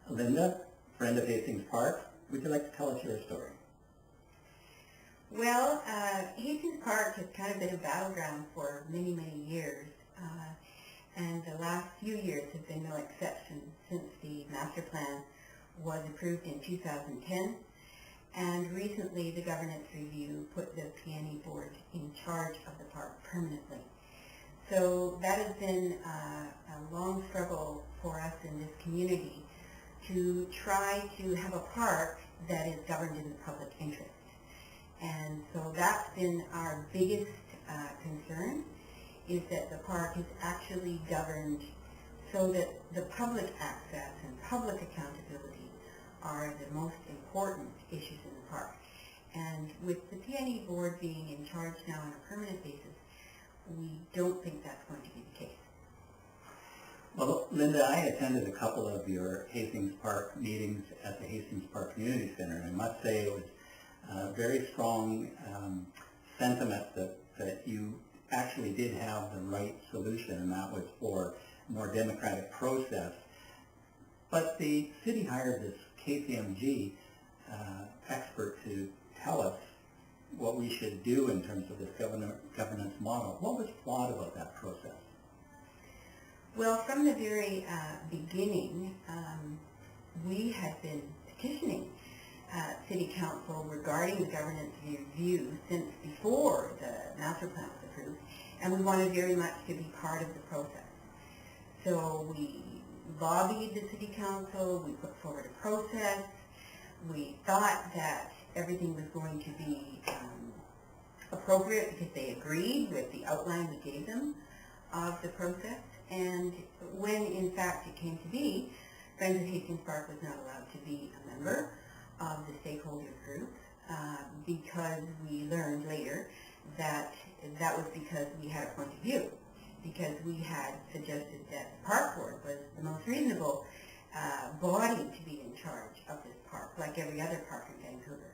Linda, friend of Hastings Park, would you like to tell us your story? Well, Hastings Park has kind of been a battleground for many, many years, and the last few years have been no exception since the master plan was approved in 2010, and recently the governance review put the PNE board in charge of the park permanently. So that has been a long struggle for us in this community to try to have a park that is governed in the public interest. And so that's been our biggest concern, is that the park is actually governed so that the public access and public accountability are the most important issues in the park. And with the PNE board being in charge now on a permanent basis, we don't think that's going to be the case. Well, Linda, I attended a couple of your Hastings Park meetings at the Hastings Park Community Center, and I must say it was very strong sentiment that you actually did have the right solution, and that was for a more democratic process. But the city hired this KPMG expert to tell us what we should do in terms of this governance model. What was flawed about that process? Well, from the very beginning, we had been petitioning City Council regarding the governance review since before the master plan was approved, and we wanted very much to be part of the process. So we lobbied the City Council, we put forward a process, we thought that everything was going to be appropriate because they agreed with the outline we gave them of the process. And when in fact it came to be, Friends of Hastings Park was not allowed to be a member of the stakeholders group because we learned later that that was because we had a point of view, because we had suggested that the park board was the most reasonable body to be in charge of this park, like every other park in Vancouver.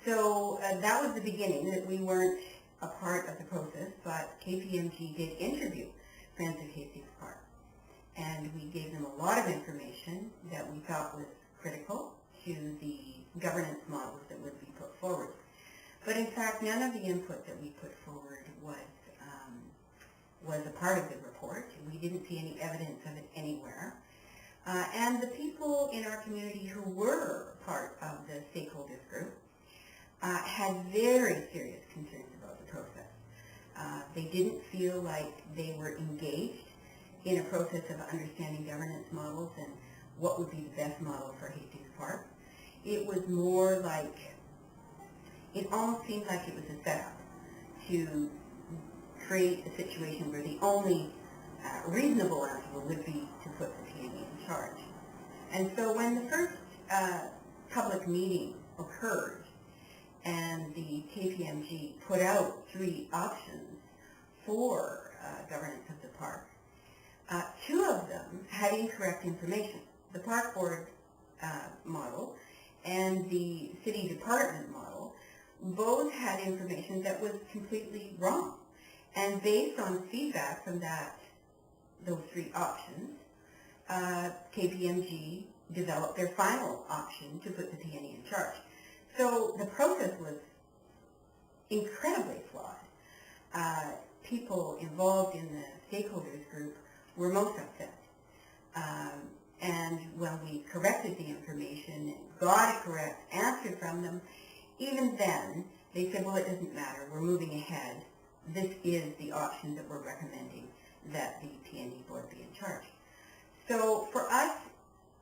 So that was the beginning, that we weren't a part of the process, but KPMG did interview Friends of Hastings Park, and we gave them a lot of information that we thought was critical to the governance models that would be put forward. But in fact, none of the input that we put forward was a part of the report. We didn't see any evidence of it anywhere. And the people in our community who were part of the stakeholders group had very serious concerns about the process. They didn't feel like they were engaged in a process of understanding governance models and what would be the best model for Hastings Park. It was more like, it almost seemed like it was a setup to create a situation where the only reasonable answer would be to put the PNE in charge. And so when the first public meeting occurred and the KPMG put out 3 options for governance of the park, 2 of them had incorrect information. The park board model and the city department model both had information that was completely wrong. And based on feedback from those 3 options, KPMG developed their final option to put the PNE in charge. So the process was incredibly flawed. People involved in the stakeholders group were most upset. And when we corrected the information and got a correct answer from them, even then they said, well, it doesn't matter, we're moving ahead. This is the option that we're recommending, that the PNE board be in charge. So for us,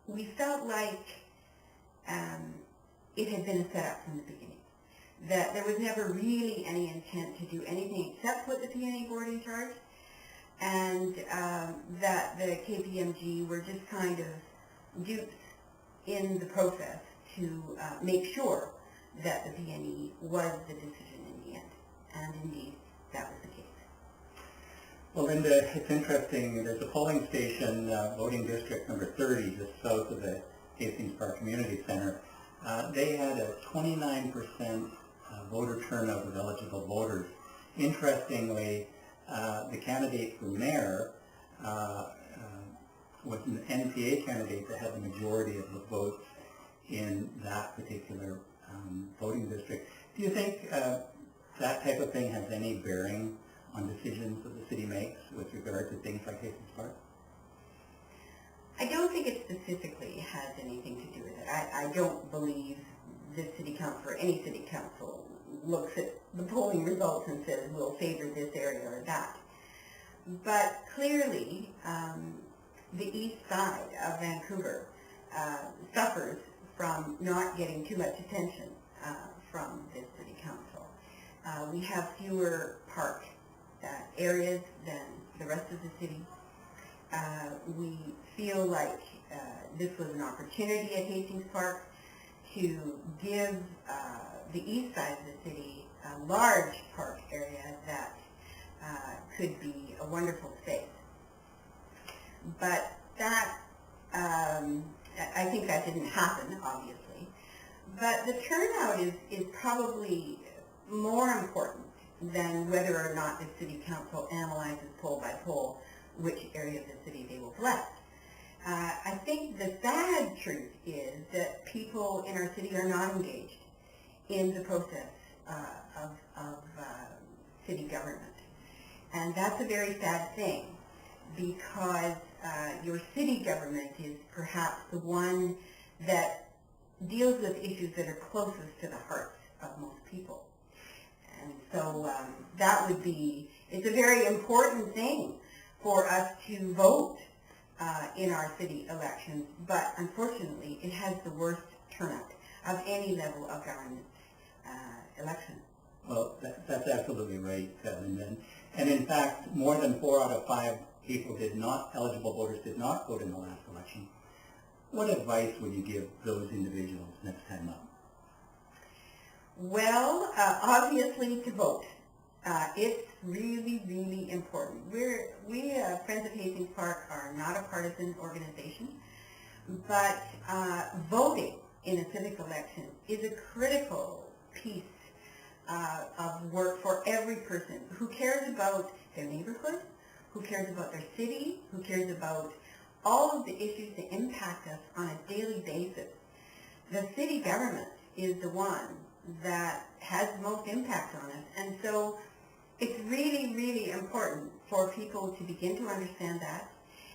we felt like it had been a setup from the beginning, that there was never really any intent to do anything except put the PNE board in charge, and that the KPMG were just kind of dupes in the process to make sure that the PNE was the decision in the end. And indeed, that was the case. Well, Linda, it's interesting. There's a polling station, voting district number 30, just south of the Hastings Park Community Center. They had a 29% voter turnout of eligible voters. Interestingly, the candidate for mayor was an NPA candidate that had the majority of the votes in that particular voting district. Do you think that type of thing has any bearing on decisions that the city makes with regard to things like Hastings Park? I don't think it specifically has anything to do with it. I don't believe this city council or any city council looks at the polling results and says we'll favor this area or that. But clearly, the east side of Vancouver suffers from not getting too much attention from this city council. We have fewer park areas than the rest of the city. We feel like this was an opportunity at Hastings Park to give the east side of the city a large park area that could be a wonderful space. But that, I think that didn't happen, obviously. But the turnout is probably more important than whether or not the city council analyzes poll by poll which area of the city they will select. I think the sad truth is that people in our city are not engaged in the process of city government. And that's a very sad thing, because your city government is perhaps the one that deals with issues that are closest to the hearts of most people. And so that would be, it's a very important thing for us to vote in our city elections, but unfortunately it has the worst turnout of any level of government election. Well, that's absolutely right, Linda. And in fact, more than 4 out of 5 people eligible voters did not vote in the last election. What advice would you give those individuals next time up? Well, obviously to vote. It's really, really important. We Friends of Hastings Park are not a partisan organization, but voting in a civic election is a critical piece of work for every person who cares about their neighborhood, who cares about their city, who cares about all of the issues that impact us on a daily basis. The city government is the one that has the most impact on us, and so it's really, really important for people to begin to understand that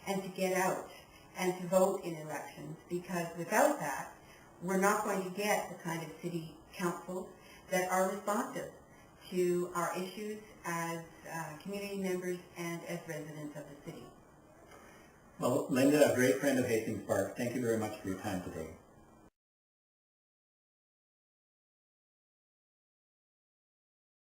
and to get out and to vote in elections, because without that, we're not going to get the kind of city councils that are responsive to our issues as community members and as residents of the city. Well, Linda, a great friend of Hastings Park, thank you very much for your time today.